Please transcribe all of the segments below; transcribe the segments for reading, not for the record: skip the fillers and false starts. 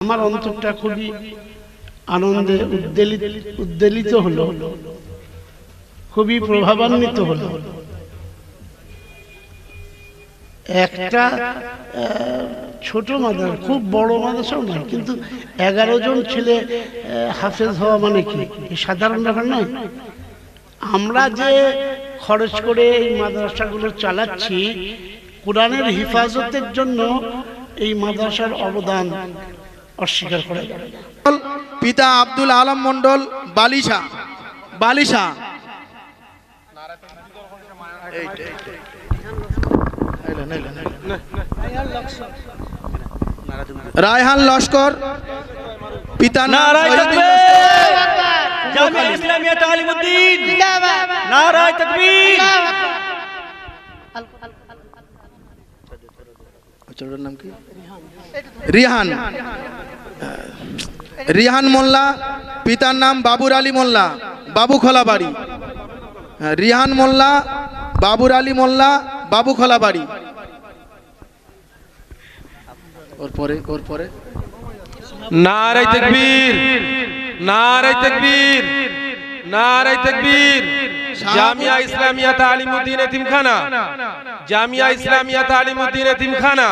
আমার অন্তরটা খুবই আনন্দে উদ্বেলিত হলো, খুবই প্রভাবান্বিত হলো। একটা ছোট মাদ্রাসা, খুব বড় মাদ্রাসাও নয়, কিন্তু 11 জন ছেলে হাফেজ হওয়া মানে কি সাধারণ ব্যাপার নয়। আমরা যে খরচ করে এই মাদ্রাসাগুলো চালাচ্ছি, কোরআনের হিফাজতের জন্য এই মাদ্রাসার অবদান অস্বীকার করা যাবে না। পিতা আব্দুল আলম মন্ডল, বালিশা বালিশা। রায়হান লস্কর, পিতা নারায়ে তাকবীর। জামিয়া ইসলামিয়া তালিমউদ্দিন জিন্দাবাদ। নারায়ে তাকবীর। ছোটর নাম কি? রিহান রিহান মোল্লা, পিতার নাম বাবুর আলী মোল্লা, বাবুখোলা বাড়ি। রিহান মোল্লা, বাবুর আলী মোল্লা, বাবুখোলা বাড়ি। ওর পরে নারায়ে তাকবীর, নারায়ে তাকবীর, নারায়ে তাকবীর। জামিয়া ইসলামিয়া তালিমউদ্দিন এতিমখানা, জামিয়া ইসলামিয়া তালিমউদ্দিন এতিমখানা।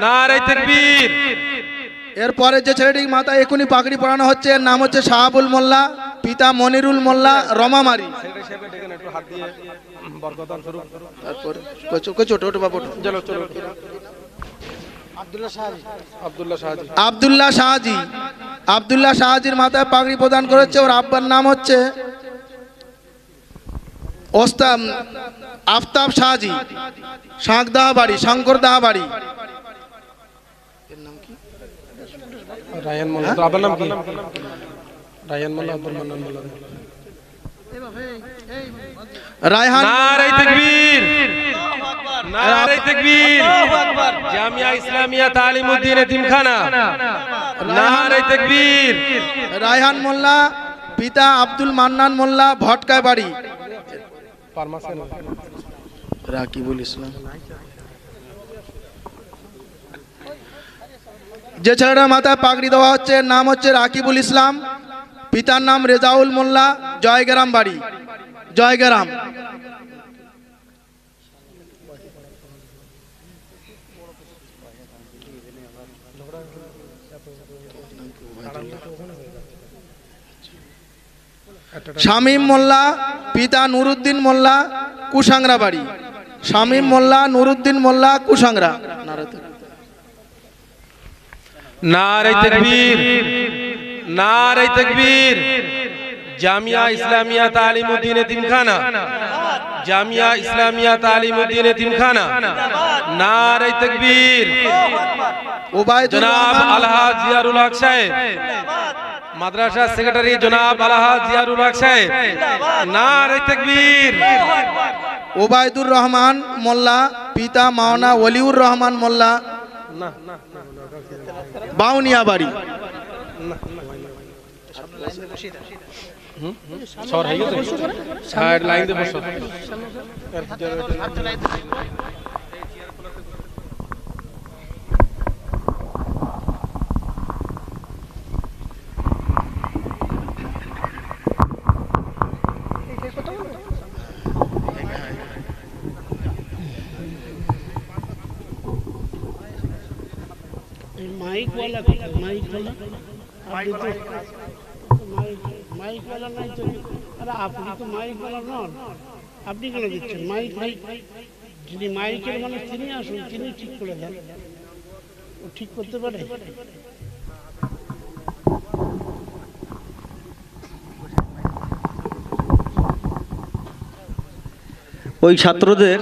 নারায়ে তাকবীর। এরপরে যে ছেলেটির মাথায় এখনই পাগড়ি পরানো হচ্ছে, এর নাম হচ্ছে শাহাবুল মোল্লা, পিতা মনিরুল মোল্লা, রমামারি। আব্দুল্লাহ শাহজি, আব্দুল্লাহ শাহজির মাথায় পাগড়ি প্রদান করেছে। ওর আব্বার নাম হচ্ছে আফতাব শাহজি, শাঁকদাহা বাড়ি, শঙ্করদাহা বাড়ি। রায়হান মোল্লা। তো আপনার নাম কি? রায়হান মোল্লা, আব্দুল মান্নান মোল্লা। রায়হান। নারায়ে তাকবীর, নারায়ে তাকবীর। জামিয়া ইসলামিয়া তালিমউদ্দিন এতিমখানা। নারায়ে তাকবীর। রায়হান মোল্লা, পিতা আব্দুল মান্নান মোল্লা, ভটকায় বাড়ি। রাকিবুল ইসলাম। যে ছেলেটার মাথায় পাগড়ি দেওয়া হচ্ছে নাম হচ্ছে রাকিবুল ইসলাম, পিতার নাম রেজাউল মোল্লা, জয়গ্রাম বাড়ি, জয়গ্রাম। শামীম মোল্লা, পিতা নুরুদ্দিন মোল্লা, কুসাংরা বাড়ি। শামীম মোল্লা, নুরুদ্দিন মোল্লা, কুসাংরা। নারায়ে তাকবীর, নারায়ে তাকবীর। জামিয়া ইসলামিয়া তালিমউদ্দিন এতিমখানা, জামিয়া ইসলামিয়া তালিমউদ্দিন এতিমখানা। নারায়ে তাকবীর। জনাব আলহাজ জিয়ারুল হক সাহেব, মাদ্রাসা সেক্রেটারি জনাব আলহাজ জিয়ারুল হক সাহেব। নারায়ে তাকবীর। ওবায়দুর রহমান মোল্লা, পিতা মাওনা ওলিউর রহমান মোল্লা, বাউনিয়া বাড়ি। লাইন দিয়ে বসো। माइक वाला माइक वाला माइक वाला नहीं तो अरे আপনি তো মাইক वाला নন, আপনি কেন দিচ্ছেন মাইক? মাইক যিনি মাইকের মানে তিনি আসুন, তিনি ঠিক করে দেন, ও ঠিক করতে পারে। ওই ছাত্রদের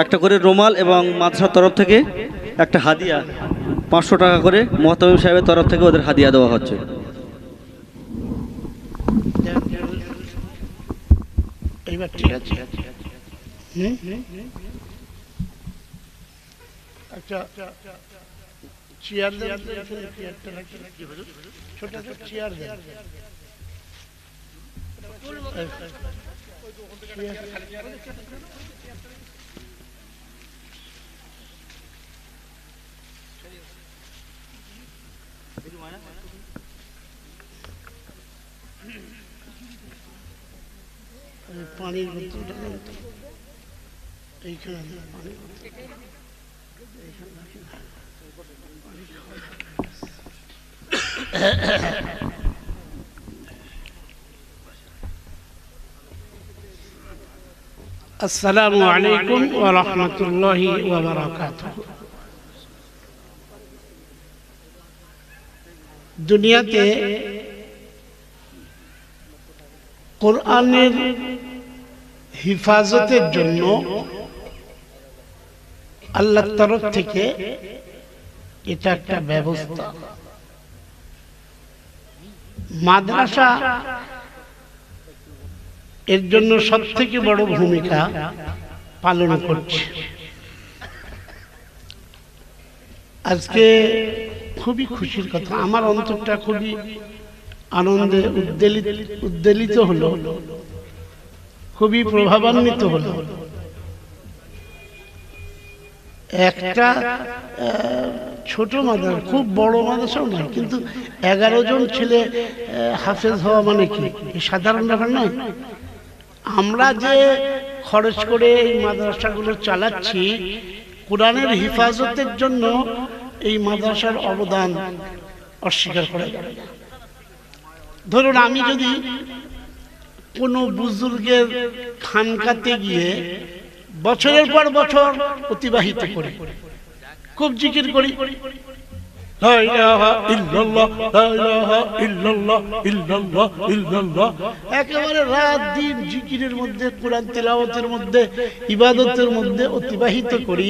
একটা করে রুমাল এবং মাদ্রাসার তরফ থেকে একটা হাদিয়া 500 টাকা করে মোহতামিম সাহেবের তরফ থেকে ওদের হাদিয়া দেওয়া হচ্ছে। এইবার ঠিক আছে। আচ্ছা চেয়ার দেন, চেয়ারটা রাখি, ছোট ছোট চেয়ার দেন। পানির বোতলটা দেন তো। এইখানে দেন পানির বোতল। এইখানে রাখেন। আসসালামু আলাইকুম ওয়া রাহমাতুল্লাহি ওয়া বারাকাতুহু। দুনিয়াতে কোরআনের হিফাজতের জন্য আল্লাহর তরফ থেকে এটা একটা ব্যবস্থা। মাদ্রাসা এর জন্য সবথেকে বড় ভূমিকা পালন করছে। আজকে খুবই খুশির কথা, আমার অন্তরটা খুবই আনন্দে উদ্বেলিত হলো, খুবই প্রভাবান্বিত হলো। একটা ছোট মাদ্রাসা, খুব বড় মাদ্রাসাও নয়, কিন্তু 11 জন ছেলে হাফেজ হওয়া মানে কি সাধারণ ব্যাপার নয়। আমরা যে খরচ করে এই মাদ্রাসাগুলো চালাচ্ছি, কোরআনের হিফাজতের জন্য এই মাদ্রাসার অবদান অস্বীকার করা যাবে না। ধরুন, আমি যদি কোনো বুজুর্গের খানকাতে গিয়ে বছরের পর বছর অতিবাহিত করি, খুব জিকির করি, লা ইলাহা ইল্লাল্লাহ, লা ইলাহা ইল্লাল্লাহ, ইল্লাল্লাহ, ইল্লাল্লাহ, একেবারে রাত দিন জিকিরের মধ্যে, কোরআন তিলাওয়াতের মধ্যে, ইবাদতের মধ্যে অতিবাহিত করি,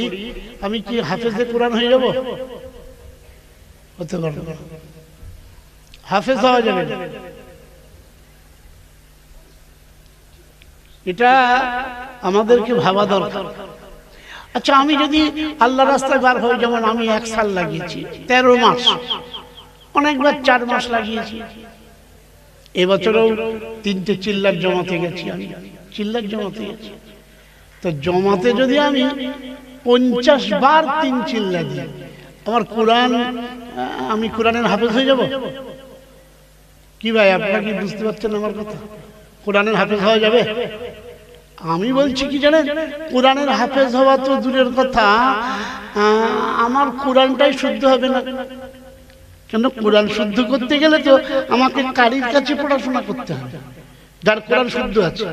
আমি কি হাফেজে কোরআন হয়ে যাব? হতে পারবো না, হাফেজ হওয়া যাবে না। এটা আমাদেরকে ভাবা দরকার। আচ্ছা, আমি যদি আল্লাহ রাস্তায় বার হই, যেমন আমি 1 সাল লাগিয়েছি, 13 মাস, অনেকবার 4 মাস লাগিয়েছি। এবছরেও 3টে চিল্লার জমাতে গেছি, আমি চিল্লার জমাতে গেছি। তো জমাতে যদি আমি 50 বার 3 চিল্লা দিই, আমার কোরআন, আমি কোরআনের হাফেজ হয়ে যাব? কি ভাই, আপনারা কি বুঝতে পারছেন আমার কথা? কোরআনের হাফেজ হওয়া যাবে? আমি বলছি কি জানেন, কোরআনের হাফেজ হওয়া তো দূরের কথা, আমার কোরআনটাই শুদ্ধ হবে না। কেন? কোরআন শুদ্ধ করতে গেলে তো আমাকে কারির কাছে পড়াশোনা করতে হবে, যার কোরআন শুদ্ধ আছে।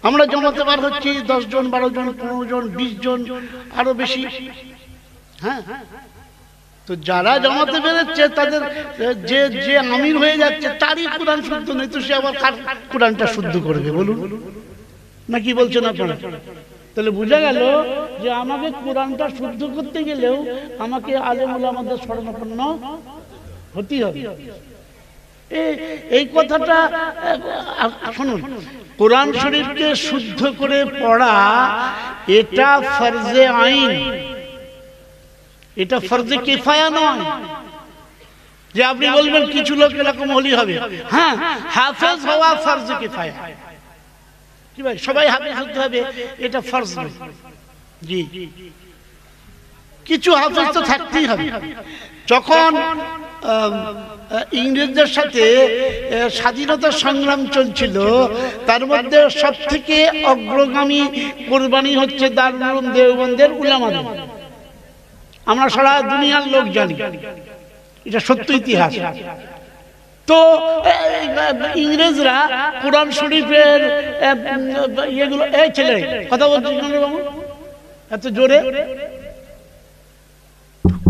আমরা জমাতে বার হচ্ছি 10 জন, 12 জন, 15 জন, 20 জন, আরো বেশি। হ্যাঁ, তো যারা জমাতে বেরোচ্ছে, তাদের যে যে আমির হয়ে যাচ্ছে, তারই কোরআন শুদ্ধ নেই, তো সে আবার কার কোরআনটা শুদ্ধ করবে বলুন? না কি বলছেন আপনারা? তাহলে বোঝা গেল যে আমাকে কোরআনটা শুদ্ধ করতে গেলেও আমাকে আলেম ওলামাদের শরণাপন্ন হতেই হবে। এই কথাটা শুনুন, কোরআন শরীফকে শুদ্ধ করে পড়া এটা ফরজে আইন, এটা ফরজে কিফায়া নয় যে আপনি বলবেন কিছু লোক এরকম হলি হবে। হ্যাঁ, হাফেজ হওয়া ফরজে কিফায়া। কি ভাই, সবাই হাফেজ হতে হবে এটা ফরজ নয়। জি, কিছু হাফেজ তো থাকতেই হবে। যখন ইংরেজদের সাথে স্বাধীনতা সংগ্রাম চলছিল, তার মধ্যে সব থেকে অগ্রগামী কোরবানি হচ্ছে দারুল উলুম দেওবন্দের উলামাদের। আমরা সারা দুনিয়ার লোক জানি, এটা সত্য ইতিহাস। তো ইংরেজরা কোরআন শরীফের ইয়েগুলো, এই ছেলে কথা বলছি এত জোরে,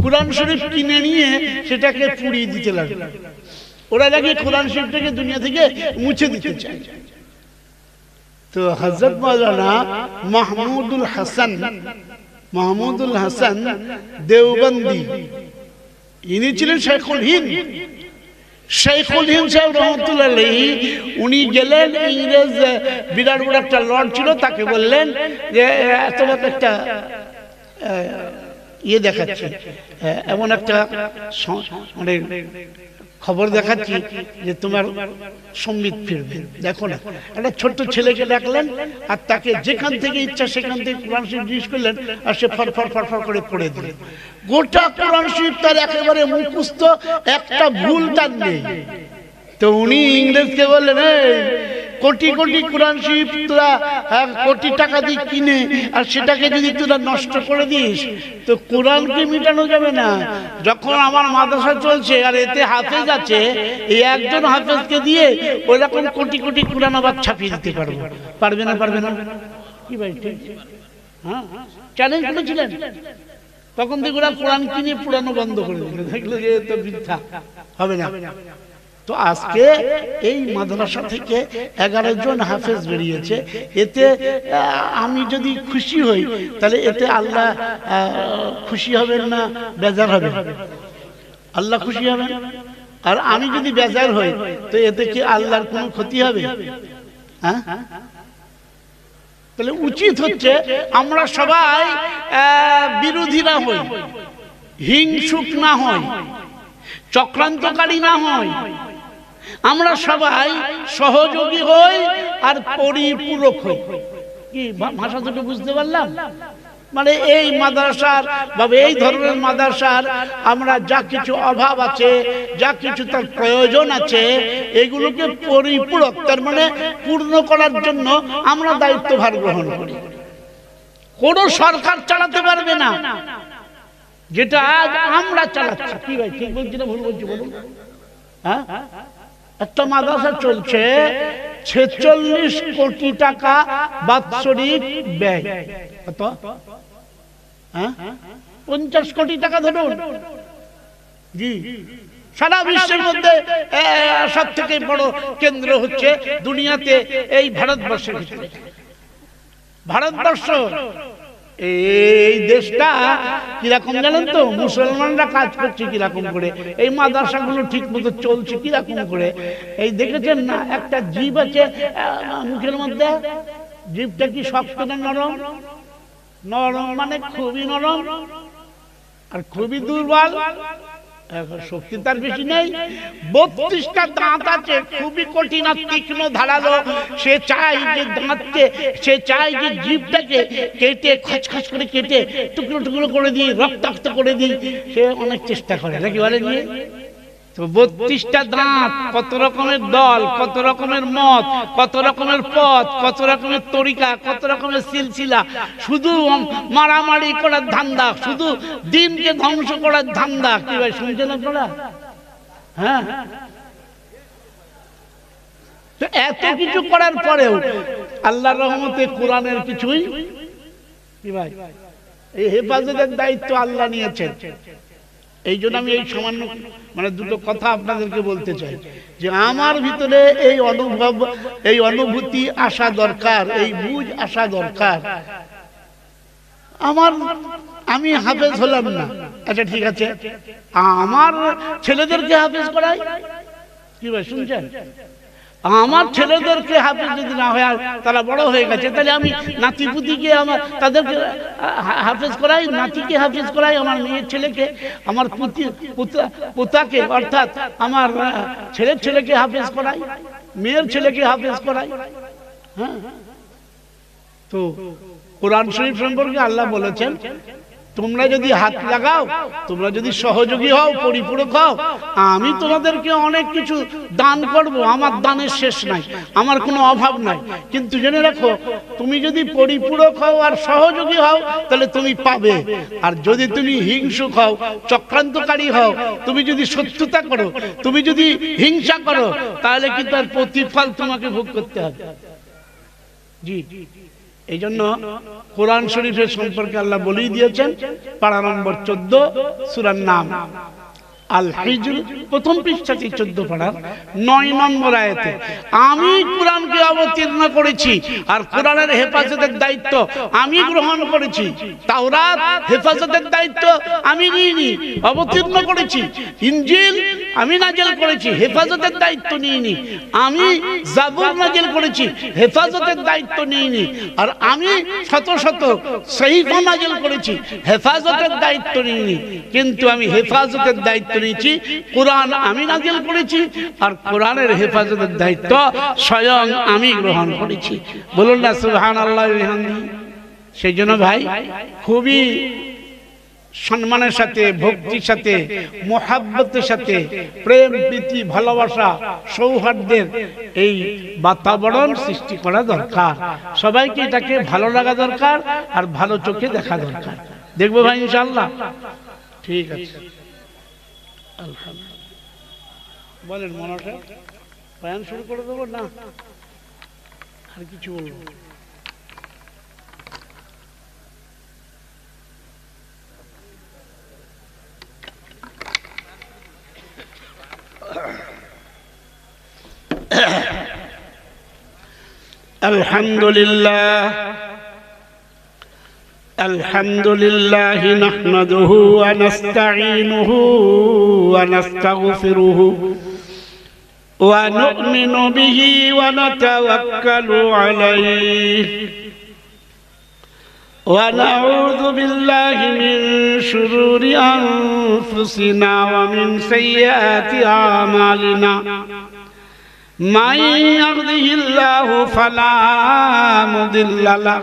কোরআন শরীফ কিনে নিয়ে সেটাকে পুড়িয়ে দিতে লাগলো। ওরা নাকি কোরআন শরীফটাকে দুনিয়া থেকে মুছে দিতে চায়। তো হযরত মাওলানা মাহমুদুল হাসান দেওবন্দি, ইনি ছিলেন শেখুল হিন্দ। শেখুল হিন্দ সাহেব রহমতুল্লাহ আলাইহি, উনি গেলেন, ইংরেজ বিরাট বড় একটা লর্ড ছিল, তাকে বললেন যে এত বড় একটা ইয়ে দেখাচ্ছি, এমন একটা মানে খবর দেখাচ্ছি যে তোমার সম্বিত ফিরবে, দেখো না। একটা ছোট্ট ছেলেকে ডাকলেন, আর তাকে যেখান থেকে ইচ্ছা সেখান থেকে কোরআন শরীফ জিজ্ঞেস করলেন, আর সে ফরফর করে পড়ে দিল। গোটা কোরআন শরীফ তার একেবারে মুখস্থ, একটা ভুল তার নেই। তো উনি ইংরেজকে বললেন, কোটি কোটি কোরআন শরীফ তোরা কোটি টাকা দিয়ে কিনে আর সেটাকে যদি তোরা নষ্ট করে দিস তো কোরআনকে মিটানো যাবে না। যখন আমার মাদ্রাসা চলছে আর এতে হাফেজ আছে, এই একজন হাফেজকে দিয়ে ওইরকম কোটি কোটি কোরআন আবার ছাপিয়ে দিতে পারবো। পারবে না? পারবে না? কি ভাই ঠিক? হ্যাঁ, চ্যালেঞ্জ করেছিলেন, তখন থেকে ওরা কোরআন কিনে পুরানো বন্ধ করে দিল, দেখলো যে তো মিথ্যা, হবে না। তো আজকে এই মাদ্রাসা থেকে 11 জন হাফেজ বেরিয়েছে। এতে আমি যদি খুশি হই তাহলে এতে আল্লাহ খুশি হবেন না বেজার হবেন? আল্লাহ খুশি হবেন। আর আমি যদি বেজার হই তো এতে কি আল্লাহর কোনো ক্ষতি হবে? হ্যাঁ, তাহলে উচিত হচ্ছে আমরা সবাই বিরোধী না হই, হিংসুক না হই, চক্রান্তকারী না হই, আমরা সবাই সহযোগী হই আর পরিপূরক হই। কি ভাষা দুটো বুঝতে পারলাম? মানে এই মাদ্রাসার বা এই ধরনের মাদ্রাসার আমরা যা কিছু অভাব আছে, যা কিছু তার প্রয়োজন আছে, এগুলোকে পরিপূরক তার মানে পূর্ণ করার জন্য আমরা দায়িত্বভার গ্রহণ করি। কোন সরকার চালাতে পারবে না যেটা আজ আমরা চালাচ্ছি। কি ভাই ঠিক বলছি না ভুল বলছি বলুন? হ্যাঁ, একটা মাদ্রাসা চলছে 46 কোটি টাকা বাৎসরিক ব্যয়। কত? 50 কোটি টাকা ধরুন। জি, সারা বিশ্বের মধ্যে সব থেকে বড় কেন্দ্র হচ্ছে দুনিয়াতে এই ভারতবর্ষের ভিতরে। ভারতবর্ষ এই দেশটা কিরকম জানেন তো? মুসলমানরা কাজ করছে কিরকম করে, এই মাদ্রাসাগুলো ঠিক মতো চলছে কিরকম করে। এই দেখেছেন না, একটা জীব আছে মুখের মধ্যে, জীবটা কি শক্ত না নরম? নরম মানে খুবই নরম আর খুবই দুর্বল, শক্তি তার বেশি নেই। 32টা দাঁত আছে, খুবই কঠিন আর তীক্ষ্ণ ধারালো। সে চাই যে দাঁতকে, সে চাই যে জীবটাকে কেটে খচখচ করে কেটে টুকরো টুকরো করে দিই, রক্তাক্ত করে দিই। সে অনেক চেষ্টা করে, নাকি বলে নিয়ে। তো 32টা দাঁত, কত রকমের দল, কত রকমের মত, কত রকমের পথ, কত রকমের তরিকা, কত রকমের সিলসিলা, শুধু মারামারি করার ধান্দা, শুধু দিনকে ধ্বংস করার ধান্দা। কি ভাই শুনছেন আপনারা? হ্যাঁ, তো এত কিছু করার পরেও আল্লাহর রহমতে কোরআনের কিছুই কি ভাই, এই হেফাজতের দায়িত্ব আল্লাহ নিয়েছেন। এই জন্য আমি এই সামান্য মানে দুটো কথা আপনাদেরকে বলতে চাই যে আমার ভিতরে এই অনুভব, এই অনুভূতি আসা দরকার, এই বুঝ আসা দরকার। আমি হাফেজ হলাম না, আচ্ছা ঠিক আছে, আমার ছেলেদেরকে হাফেজ করাই। কি ভাই শুনছেন? আমার ছেলেদেরকে হাফেজ যদি না হয়, তারা বড় হয়ে গেছে, তাহলে আমি নাতিপুতিকে আমার তাদেরকে হাফেজ করাই, নাতিকে হাফেজ করাই, আমার মেয়ের ছেলেকে, আমার পুতাকে অর্থাৎ আমার ছেলের ছেলেকে হাফেজ করাই, মেয়ের ছেলেকে হাফেজ করাই। হ্যাঁ, তো কোরআন শরীফ সম্পর্কে আল্লাহ বলেছেন, তোমরা যদি হাত লাগাও, তোমরা যদি সহযোগী হও, পরিপূরক হও, আমি তোমাদেরকে অনেক কিছু দান করব। আমার দানের শেষ নাই, আমার কোনো অভাব নাই। কিন্তু জেনে রাখো, তুমি যদি পরিপূরক হও আর সহযোগী হও তাহলে তুমি পাবে। আর যদি তুমি হিংসুক হও, চক্রান্তকারী হও, তুমি যদি শত্রুতা করো, তুমি যদি হিংসা করো, তাহলে কিন্তু তার প্রতিফল তোমাকে ভোগ করতে হবে। জি, এই জন্য কোরআন শরীফের সম্পর্কে আল্লাহ বলেই দিয়েছেন, পারা নম্বর 14 সূরার নাম আল হিজর, প্রথম পৃষ্ঠাতে 14 পারার 9 নম্বর আয়াতে, আমি কোরআনকে অবতীর্ণ করেছি আর কোরআনের হেফাজতের দায়িত্ব আমি গ্রহণ করেছি। তাওরাত হেফাজতের দায়িত্ব আমি নিইনি, অবতীর্ণ করেছি। ইনজিল আমি নাজিল করেছি, হেফাজতের দায়িত্ব নিইনি। আমি জাবুর নাজিল করেছি, হেফাজতের দায়িত্ব নিইনি। আর আমি শত শত সহিফা নাজিল করেছি, হেফাজতের দায়িত্ব নিইনি। কিন্তু আমি হেফাজতের দায়িত্ব নিয়েছি, কোরআন আমি নাজিল করেছি আর কোরআনের হেফাজতের দায়িত্ব স্বয়ং আমি গ্রহণ করেছি। বলুন না সুবহানাল্লাহ। সেই জন্য ভাই খুবই সম্মানের সাথে, ভক্তির সাথে, মোহাব্বতের সাথে, প্রেম প্রীতি ভালোবাসা সৌহার্দ্যের এই বাতাবরণ সৃষ্টি করা দরকার। সবাইকে এটাকে ভালো লাগা দরকার আর ভালো চোখে দেখা দরকার। দেখবো ভাই ইনশাআল্লাহ? ঠিক আছে, আলহামদুলিল্লাহ। বলেন মনসা, বয়ান শুরু করে দেবো না আর কিছু বলবো? আলহামদুলিল্লাহ আলহামদুলিল্লাহ নাহমাদুহু ওয়া নাস্তাঈনুহু ওয়া নাস্তাগফিরুহু ওয়া নু'মিনু বিহি ওয়া নাতাওয়াক্কালু আলাইহি ওয়া নাউযু বিল্লাহি মিন শুরুরি আনফুসিনা ওয়া মিন সাইয়্যাতি আমালিনা। من يهده الله فلا مضل له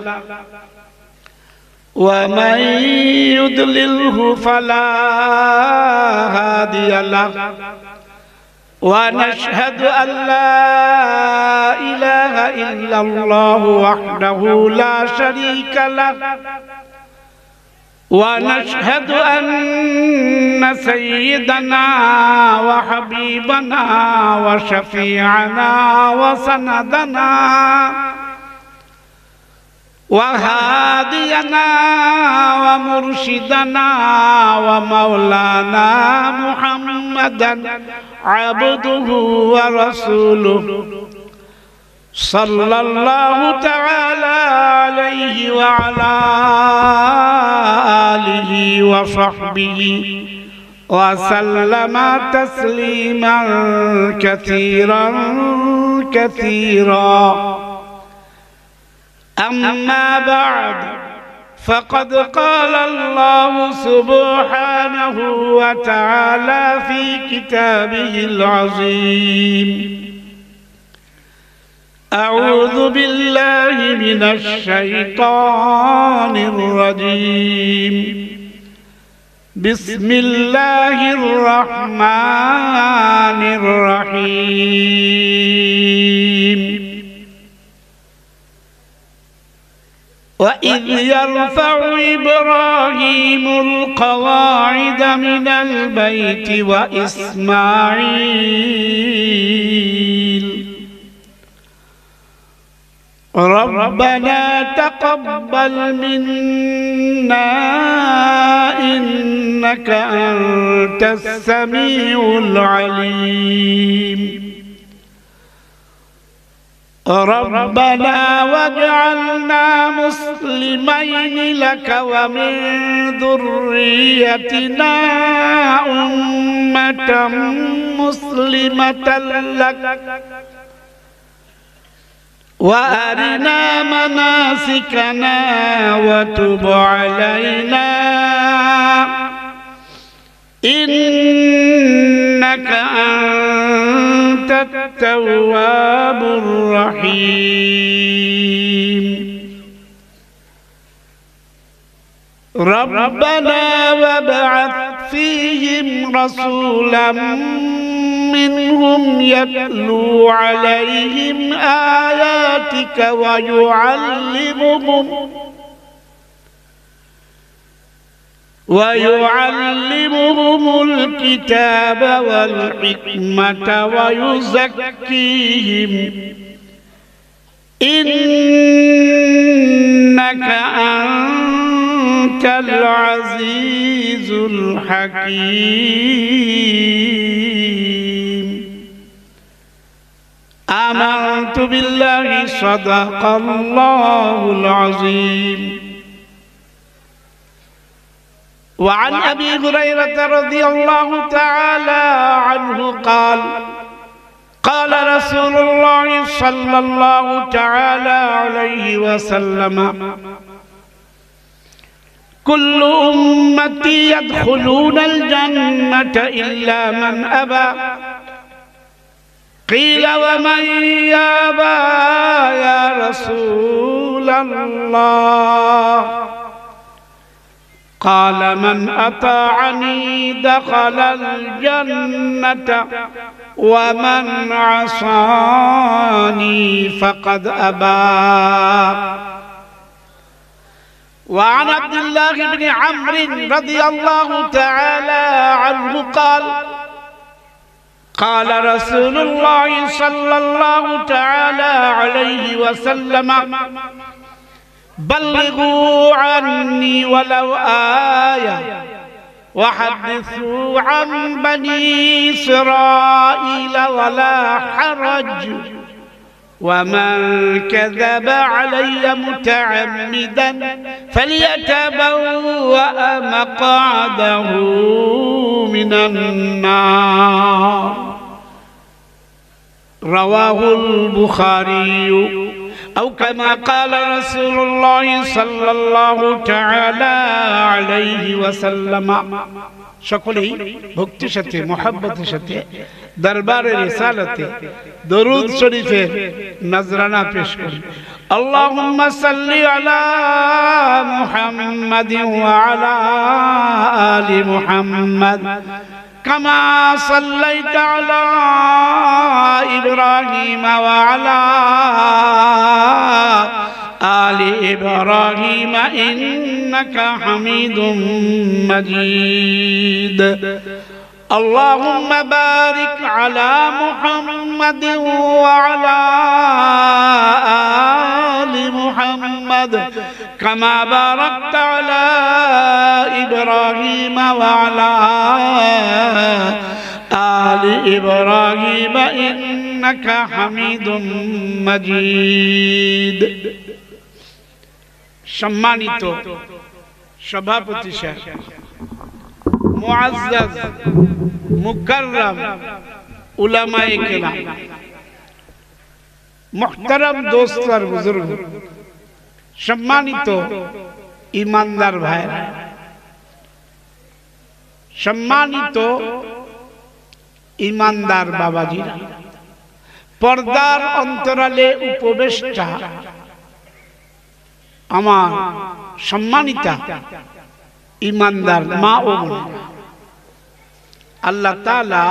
ومن يضلله فلا هادي له ونشهد أن لا إله إلا الله وحده لا شريك له ونشهد أن سيدنا وحبيبنا وشفيعنا وسندنا وهادينا ومرشدنا ومولانا محمدا عبده ورسوله صلى الله تعالى عليه وعلى آله وصحبه وسلم تسليما كثيرا كثيرا. أما بعد فقد قال الله سبحانه وتعالى في كتابه العظيم: أعوذ بالله من الشيطان الرجيم. بسم الله الرحمن الرحيم. وإذ يرفع إبراهيم القواعد من البيت وإسماعيل ربنا تقبل منا إنك أنت السميع العليم. ربنا واجعلنا مسلمين لك ومن ذريتنا أمة مسلمة لك وأرنا مناسكنا وتب علينا إنك أنت التواب الرحيم. ربنا وابعث فيهم رسولا منهم يتلو عليهم آياتك ويعلمهم الكتاب والحكمة ويزكيهم إنك أنت العزيز الحكيم. آمنت بالله صدق الله العظيم. وعن أبي هريرة رضي الله تعالى عنه قال: قال رسول الله صلى الله تعالى عليه وسلم: كل أمتي يدخلون الجنة إلا من أبى. قيل: ومن يابى يا رسول الله؟ قال من أطاعني دخل الجنة ومن عصاني فقد أبى وعن عبد الله بن عمرو رضي الله تعالى عنه قال قال رسول الله صلى الله تعالى عليه وسلم بلغوا عني ولو آية وحدثوا عن بني إسرائيل ولا حرج ومن كذب علي متعمدا فليتبوأ مقعده من النار رواه البخاري أو كما قال رسول الله صلى الله تعالى عليه وسلم সকলেই ভক্তির সাথে মুহাব্বতের সাথে দরবারে রিসালাতে দরুদ শরীফের নজরানা পেশ করি আল্লাহুম্মা সাল্লি আলা মুহাম্মাদিন ওয়া আলা আলি মুহাম্মাদ কামা সাল্লাইতা আলা ইব্রাহিম ওয়া আলা آل إبراهيم إنك حميد مجيد اللهم بارك على محمد وعلى آل محمد كما باركت على إبراهيم وعلى آل إبراهيم إنك حميد مجيد সম্মানিত সভাপতি সাহেব, মুআজ্জাজ মুকাররম উলামায়ে কেরাম, মুহতারাম দোস্ত আর বুজুর্গ, সম্মানিত ইমানদার ভাইরা, সম্মানিত ইমানদার বাবাজিরা, পর্দার অন্তরালে উপবেষ্টা আমার সম্মানিতা ইমানদার মা ও বোন, আল্লাহ তাআলা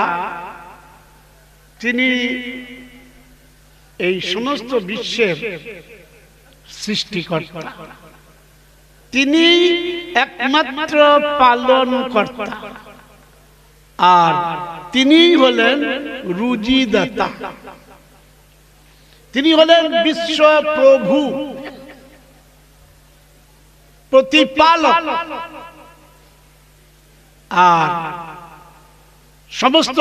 তিনি এই সমস্ত বিশ্বের সৃষ্টিকর্তা, তিনি একমাত্র পালনকর্তা, আর তিনি হলেন রুজিদাতা, তিনি হলেন বিশ্ব প্রভু, প্রতিপালক, আর সমস্ত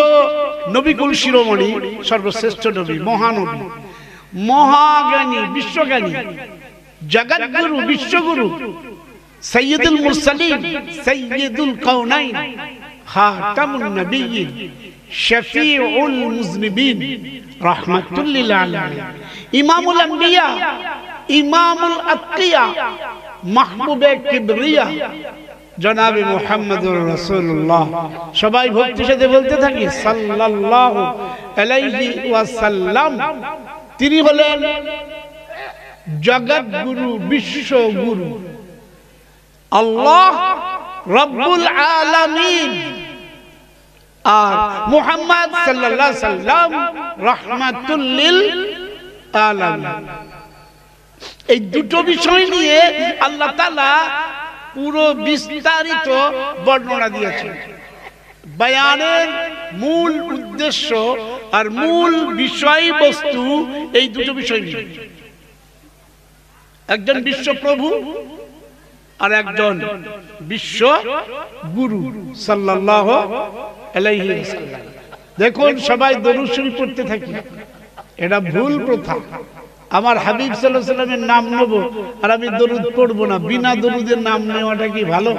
নবীকুল শিরোমণি, সর্বশ্রেষ্ঠ নবী, মহানবী, মহাজ্ঞানী, বিশ্বজ্ঞানী, জগৎগুরু, বিশ্বগুরু, সৈয়দুল মুরসালিন, সৈয়দুল কাউনাইন, খাতামুন নবিয়্যিন, শফিউল মুজনিবিন, রাহমাতুল লিল আলামিন, ইমামুল আম্বিয়া, ইমামুল আতকিয়া, মাহবুবে কিবরিয়া, জনাবে মুহাম্মদুর রাসূলুল্লাহ। সবাই ভক্তির সাথে বলতে থাকি সাল্লাল্লাহু আলাইহি ওয়াসাল্লাম। তিনি হলেন জগৎগুরু, বিশ্বগুরু, আল্লাহ রব্বুল আলামিন, আর মুহাম্মদ সাল্লাল্লাহু আলাইহি সাল্লাম রাহমাতুল লিল আলামিন। এই দুটো বিষয় নিয়ে আল্লাহ তাআলা পুরো বিস্তারিত বর্ণনা দিয়েছেন। বয়ানের মূল উদ্দেশ্য আর মূল বিষয়বস্তু এই দুটো বিষয় নিয়ে, একজন বিশ্বপ্রভু আর একজন বিশ্ব গুরু সাল্লাল্লাহু আলাইহি ওয়াসাল্লাম। দেখুন সবাই দরুদ শরীফ পড়তে থাকি, এটা ভুল প্রথা। আমার হাবিব সাল্লাল্লাহু আলাইহি ওয়াসাল্লামের নাম নেব আর আমি দরুদ পড়বো না, বিনা দরুদের নাম নেওয়াটা কি ভালো?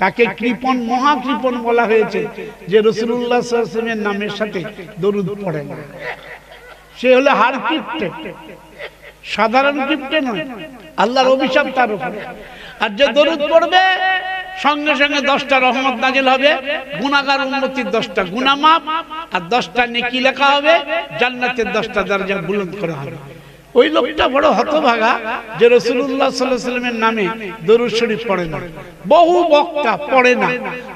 তাকে কৃপণ, মহাকৃপণ বলা হয়েছে যে রাসূলুল্লাহ সাল্লাল্লাহু আলাইহি ওয়াসাল্লামের নামের সাথে দরুদ পড়ে না। সে হলো হার কিপ্টে, সাধারণ কিপ্টে নয়, আল্লাহর অভিশাপ তার উপরে। আর যে দরুদ পড়বে সঙ্গে সঙ্গে 10টা রহমত নাজিল হবে, গুনাহগার উম্মতির 10টা গুনাহ মাফ, আর 10টা নেকি লেখা হবে, জান্নাতের 10টা দরজা বুলন্দ করা হবে। ওই লোকটা বড় হতভাগা যে রাসূলুল্লাহ সাল্লাল্লাহু আলাইহি ওয়াসাল্লামের নামে দরুদ শরীফ পড়ে না, বহু বক্তা পড়ে না,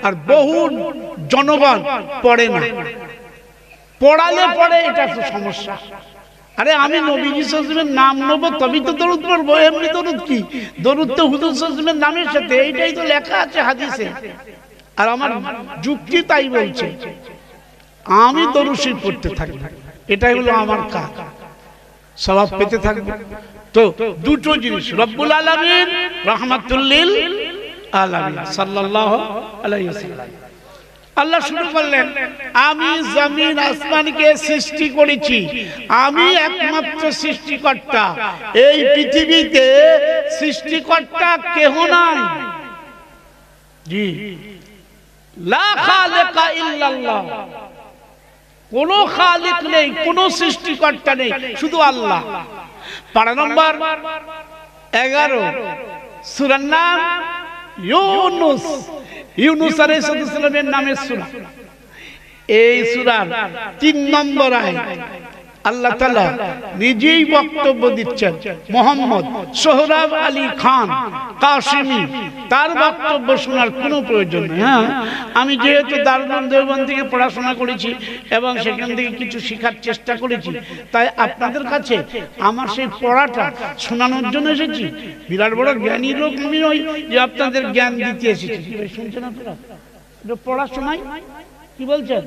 আর বহু জনগণ পড়ে না। পড়ালে পড়ে, এটা তো সমস্যা। আরে আমি নবীজি সাল্লাল্লাহু আলাইহি ওয়াসাল্লামের নাম নেব তবেই তো দরুদ পড়বো, এমনি দরুদ কি? দরুদ তো হুজুর সাল্লাল্লাহু আলাইহি ওয়াসাল্লামের নামের সাথে, এইটাই তো লেখা আছে হাদিসে। আর আমার যুক্তি তাই বলছে, আমি দরুদ শরীফ পড়তে থাকি, এটাই হলো আমার কাজ, সওয়াব পেতে থাকবো। তো দুটো জিনিস, রব্বুল আলামিন, রাহমাতুল লিল আলামিন সাল্লাল্লাহু আলাইহি ওয়াসাল্লাম। আল্লাহ শুরু করলেন, আমি জমিন আসমানকে সৃষ্টি করেছি, আমি একমাত্র সৃষ্টিকর্তা, এই পৃথিবীতে সৃষ্টিকর্তা কেহ নাই। জি, লা খালিকা ইল্লাল্লাহ, কোন খালিক নেই, কোন সৃষ্টিকর্তা নেই, শুধু আল্লাহ। পারা নম্বর 11, সূরার নাম ইউনূস, ইউনূস আলাইহিস সালামের নামের সূরা। এই সূরার 3 নম্বর আয়াত আল্লাহ তাআলা নিজেই বক্তব্য দিচ্ছেন। মোহাম্মদ সোহরাব আলী খান কাশিমি, তার বক্তব্য শোনার কোনো প্রয়োজন নেই। হ্যাঁ, আমি যেহেতু দারুল দেওবন্দ থেকে পড়াশোনা করেছি এবং সেখান থেকে কিছু শেখার চেষ্টা করেছি, তাই আপনাদের কাছে আমার সেই পড়াটা শোনানোর জন্য এসেছি। বিরাট বড় জ্ঞানী লোক আমি নই যে আপনাদের জ্ঞান দিতে এসেছি। শুনছেন আপনারা? পড়া শোনাই, কি বলছেন?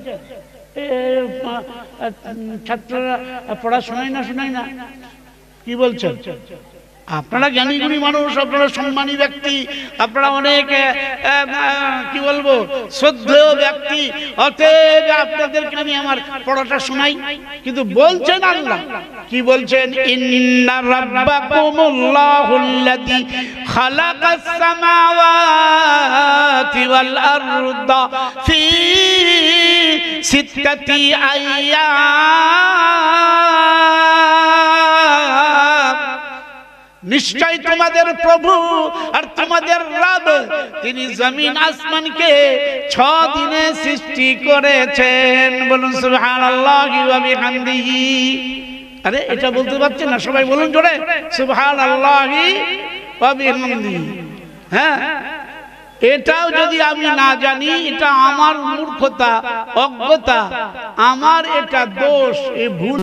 ছাত্ররা পড়া শোনাই না, কি বলছেন? আপনারা জ্ঞানী গুণী মানুষ, আপনারা সম্মানী ব্যক্তি, আপনারা অনেক কি বলবো শ্রদ্ধেয় ব্যক্তি, অতএব আপনাদেরকে আমি আমার পড়াটা শোনাই। কিন্তু বলছেন আল্লাহ, কি বলছেন? ইন্না রাব্বাকুমুল্লাহুল্লাযী খালাকাস সামাওয়াতি ওয়াল আরদা ফি সিত্তাতি আইয়াম, নিশ্চয় তোমাদের প্রভু আর তোমাদের রব তিনি জমিন আসমানকে 6 দিনে সৃষ্টি করেছেন। বলুন সুবহানাল্লাহি ওয়া বিহামদিহি। আরে এটা বলতে পারছেন না? সবাই বলুন জোরে, সুবহানাল্লাহি ওয়া বিহামদিহি। হ্যাঁ, এটাও যদি আমি না জানি, এটা আমার মূর্খতা, অজ্ঞতা, আমার এটা দোষ, এই ভুল।